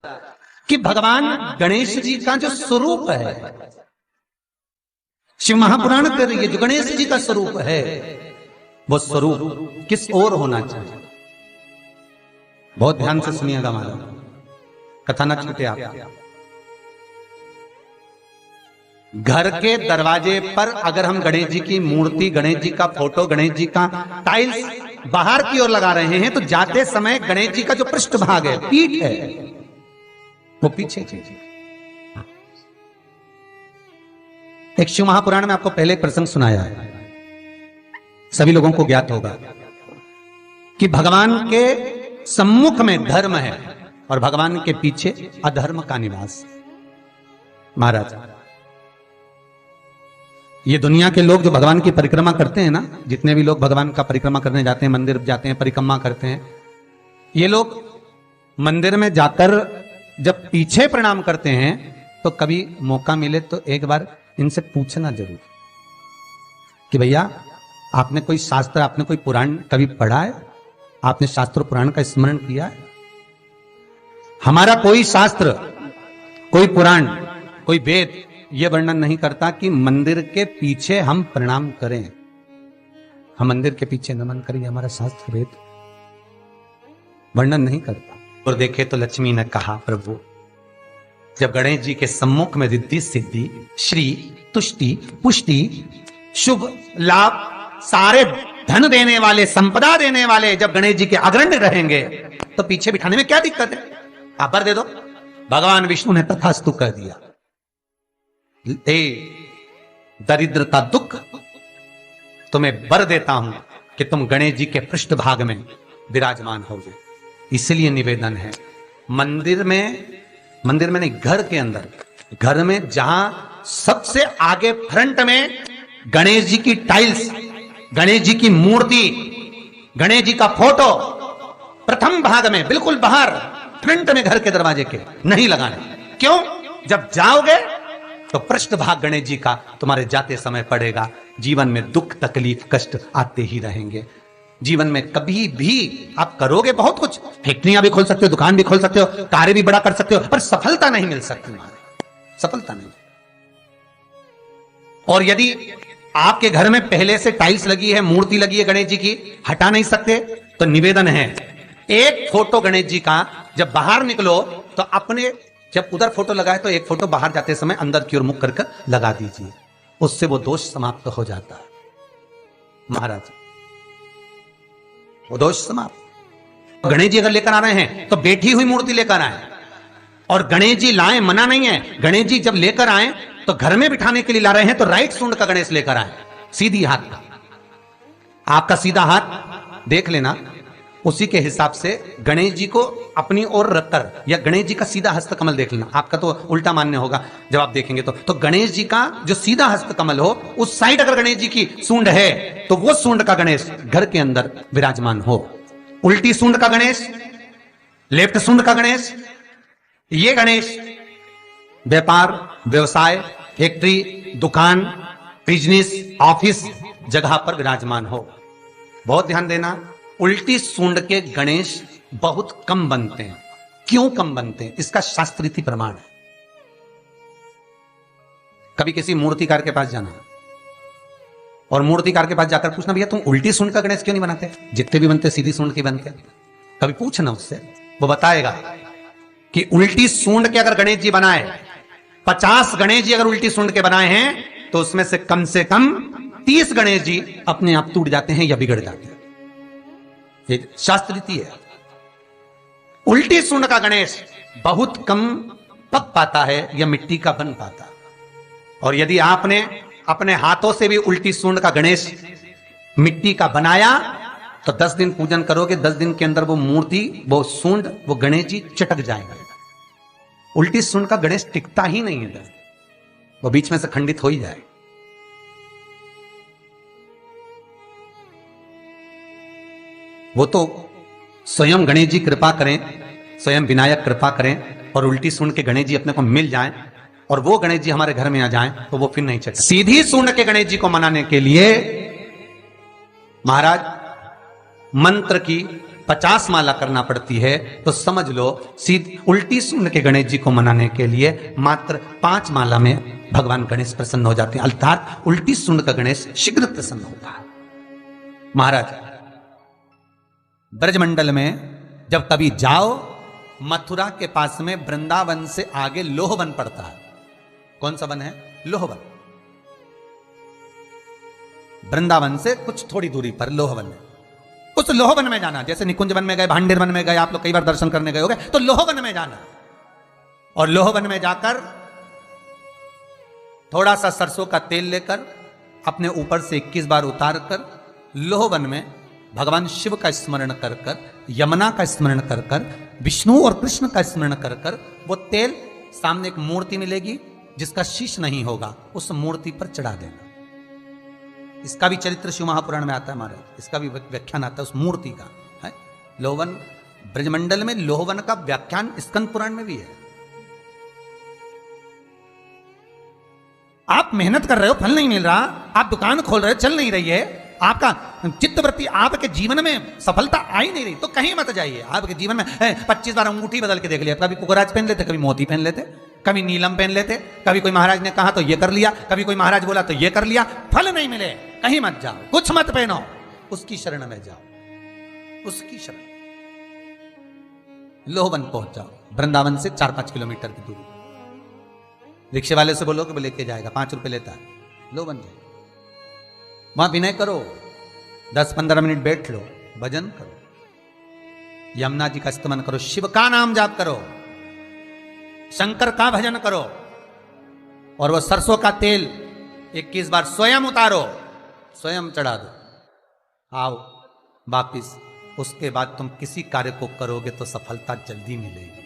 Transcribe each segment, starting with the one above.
कि भगवान गणेश जी का जो स्वरूप है, शिव महापुराण कह रही है, जो गणेश जी का स्वरूप है वो स्वरूप किस ओर होना चाहिए। बहुत ध्यान से सुनिएगा महाराज, कथा ना छूटे आप। घर के दरवाजे पर अगर हम गणेश जी की मूर्ति, गणेश जी का फोटो, गणेश जी का टाइल्स बाहर की ओर लगा रहे हैं, तो जाते समय गणेश जी का जो पृष्ठभाग है, पीठ है, वो पीछे चाहिए। एक शिव महापुराण में आपको पहले एक प्रसंग सुनाया है, सभी लोगों को ज्ञात होगा कि भगवान के सम्मुख में धर्म है और भगवान के पीछे अधर्म का निवास। महाराज, ये दुनिया के लोग जो भगवान की परिक्रमा करते हैं ना, जितने भी लोग भगवान का परिक्रमा करने जाते हैं, मंदिर जाते हैं, परिक्रमा करते हैं, ये लोग मंदिर में जाकर जब पीछे प्रणाम करते हैं तो कभी मौका मिले तो एक बार इनसे पूछना जरूर कि भैया आपने कोई शास्त्र, आपने कोई पुराण कभी पढ़ा है? आपने शास्त्र पुराण का स्मरण किया है? हमारा कोई शास्त्र, कोई पुराण, कोई वेद यह वर्णन नहीं करता कि मंदिर के पीछे हम प्रणाम करें, हम मंदिर के पीछे नमन करें, हमारा शास्त्र वेद वर्णन नहीं करता। और देखे तो लक्ष्मी ने कहा, प्रभु जब गणेश जी के सम्मुख में रिद्धि सिद्धि, श्री, तुष्टि, पुष्टि, शुभ लाभ, सारे धन देने वाले, संपदा देने वाले जब गणेश जी के अग्रण्य रहेंगे तो पीछे बिठाने में क्या दिक्कत है? आप बर दे दो। भगवान विष्णु ने तथास्तु कर दिया। दरिद्रता दुख, तुम्हें बर देता हूं कि तुम गणेश जी के पृष्ठभाग में विराजमान होगे। इसलिए निवेदन है, मंदिर में नहीं, घर के अंदर, घर में जहां सबसे आगे फ्रंट में गणेश जी की टाइल्स, गणेश जी की मूर्ति, गणेश जी का फोटो प्रथम भाग में बिल्कुल बाहर फ्रंट में घर के दरवाजे के नहीं लगाने। क्यों? जब जाओगे तो पृष्ठभाग गणेश जी का तुम्हारे जाते समय पड़ेगा। जीवन में दुख, तकलीफ, कष्ट आते ही रहेंगे। जीवन में कभी भी आप करोगे बहुत कुछ, फैक्ट्रियां भी खोल सकते हो, दुकान भी खोल सकते हो, कार्य भी बड़ा कर सकते हो, पर सफलता नहीं मिल सकती, सफलता नहीं। और यदि आपके घर में पहले से टाइल्स लगी है, मूर्ति लगी है गणेश जी की, हटा नहीं सकते, तो निवेदन है, एक फोटो गणेश जी का जब बाहर निकलो तो अपने, जब उधर फोटो लगाए तो एक फोटो बाहर जाते समय अंदर की ओर मुख करके लगा दीजिए, उससे वो दोष समाप्त हो जाता है। महाराज, वो दोष समाप्त। गणेश जी अगर लेकर आ रहे हैं तो बैठी हुई मूर्ति लेकर आए, और गणेश जी लाए मना नहीं है। गणेश जी जब लेकर आए तो घर में बिठाने के लिए ला रहे हैं तो राइट सूंड का गणेश लेकर आए, सीधी हाथ का। आपका सीधा हाथ देख लेना, उसी के हिसाब से गणेश जी को अपनी ओर रखकर, या गणेश जी का सीधा हस्त कमल देख लेना। आपका तो उल्टा मान्य होगा जब आप देखेंगे तो गणेश जी का जो सीधा हस्त कमल हो, उस साइड अगर गणेश जी की सूंड है तो वो सूंड का गणेश घर के अंदर विराजमान हो। उल्टी सूंड का गणेश, लेफ्ट सूंड का गणेश, ये गणेश व्यापार, व्यवसाय, फैक्ट्री, दुकान, बिजनेस, ऑफिस जगह पर विराजमान हो। बहुत ध्यान देना, उल्टी सूंड के गणेश बहुत कम बनते हैं। क्यों कम बनते हैं? इसका शास्त्रीय प्रमाण है। कभी किसी मूर्तिकार के पास जाना और मूर्तिकार के पास जाकर पूछना, भैया तुम उल्टी सूंड का गणेश क्यों नहीं बनाते? जितने भी बनते सीधी सूंड के बनते। कभी पूछना उससे, वो बताएगा कि उल्टी सूंड के अगर गणेश जी बनाए, 50 गणेश जी अगर उल्टी सूंड के बनाए हैं तो उसमें से कम 30 गणेश जी अपने आप टूट जाते हैं या बिगड़ जाते हैं। ये शास्त्र रीति है। उल्टी सूंड का गणेश बहुत कम पक पाता है या मिट्टी का बन पाता। और यदि आपने अपने हाथों से भी उल्टी सूंड का गणेश मिट्टी का बनाया तो 10 दिन पूजन करोगे, 10 दिन के अंदर वो मूर्ति, वो सूंड, वो गणेश जी चटक जाएगा। उल्टी सूंड का गणेश टिकता ही नहीं है, वो बीच में से खंडित हो ही जाए। वो तो स्वयं गणेश जी कृपा करें, स्वयं विनायक कृपा करें और उल्टी सूंड के गणेश जी अपने को मिल जाएं और वो गणेश जी हमारे घर में आ जाएं तो वो फिर नहीं चलता। सीधी सूंड के गणेश जी को मनाने के लिए महाराज मंत्र की 50 माला करना पड़ती है, तो समझ लो सीधी उल्टी सूंड के गणेश जी को मनाने के लिए मात्र 5 माला में भगवान गणेश प्रसन्न हो जाते हैं। अर्थात उल्टी सूंड का गणेश शीघ्र प्रसन्न होता है। महाराज ब्रजमंडल में जब कभी जाओ, मथुरा के पास में वृंदावन से आगे लोहवन पड़ता है। कौन सा वन है? लोहवन। वृंदावन से कुछ थोड़ी दूरी पर लोहवन है। उस लोहवन में जाना, जैसे निकुंज वन में गए, भांडेर वन में गए, आप लोग कई बार दर्शन करने गए होंगे, तो लोहवन में जाना और लोहवन में जाकर थोड़ा सा सरसों का तेल लेकर अपने ऊपर से 21 बार उतार कर लोहवन में भगवान शिव का स्मरण कर कर, यमुना का स्मरण कर कर, विष्णु और कृष्ण का स्मरण कर कर, वो तेल सामने एक मूर्ति मिलेगी जिसका शीश नहीं होगा, उस मूर्ति पर चढ़ा देना। इसका भी चरित्र शिव महापुराण में आता है महाराज, इसका भी व्याख्यान आता है उस मूर्ति का है। लोहवन ब्रजमंडल में लोहवन का व्याख्यान स्कंद पुराण में भी है। आप मेहनत कर रहे हो, फल नहीं मिल रहा, आप दुकान खोल रहे हो, चल नहीं रही है, आपका चित्तवृत्ति, आपके जीवन में सफलता आ ही नहीं रही, तो कहीं मत जाइए। आपके जीवन में 25 बार अंगूठी बदल के देख लिया, कभी कुकराज पहन लेते, कभी मोती पहन लेते, कभी नीलम पहन लेते, कभी कोई महाराज ने कहा तो ये कर लिया, कभी कोई महाराज बोला तो ये कर लिया, फल नहीं मिले, कहीं मत जाओ, कुछ मत पहनो, उसकी शरण में जाओ, उसकी शरण। लोहवन पहुंच जाओ, वृंदावन से 4-5 किलोमीटर की दूरी। रिक्शे वाले से बोलो कि वो लेके जाएगा, 5 रुपए लेता है। लोहवन जाए, वहां विनय करो, 10-15 मिनट बैठ लो, भजन करो, यमुना जी का स्तमन करो, शिव का नाम जाप करो, शंकर का भजन करो, और वो सरसों का तेल 21 बार स्वयं उतारो, स्वयं चढ़ा दो, आओ वापिस। उसके बाद तुम किसी कार्य को करोगे तो सफलता जल्दी मिलेगी,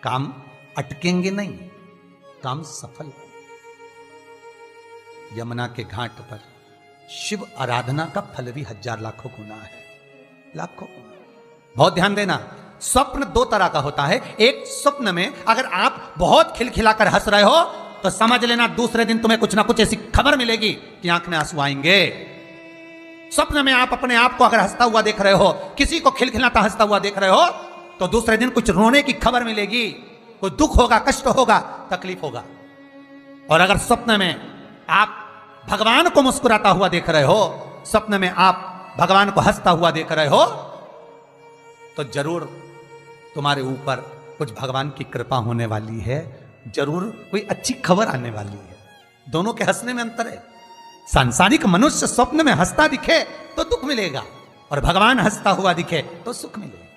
काम अटकेंगे नहीं, काम सफल। यमुना के घाट पर शिव आराधना का फल भी 1000 लाखों गुना है, लाखों गुना। बहुत ध्यान देना, स्वप्न 2 तरह का होता है। एक, स्वप्न में अगर आप बहुत खिलखिलाकर हंस रहे हो तो समझ लेना दूसरे दिन तुम्हें कुछ ना कुछ ऐसी खबर मिलेगी कि आंख में आंसू आएंगे। स्वप्न में आप अपने आप को अगर हंसता हुआ देख रहे हो, किसी को खिलखिलाता हंसता हुआ देख रहे हो, तो दूसरे दिन कुछ रोने की खबर मिलेगी, कोई दुख होगा, कष्ट होगा, तकलीफ होगा। और अगर स्वप्न में आप भगवान को मुस्कुराता हुआ देख रहे हो, स्वप्न में आप भगवान को हंसता हुआ देख रहे हो, तो जरूर तुम्हारे ऊपर कुछ भगवान की कृपा होने वाली है, जरूर कोई अच्छी खबर आने वाली है। दोनों के हंसने में अंतर है। सांसारिक मनुष्य स्वप्न में हंसता दिखे तो दुख मिलेगा, और भगवान हंसता हुआ दिखे तो सुख मिलेगा।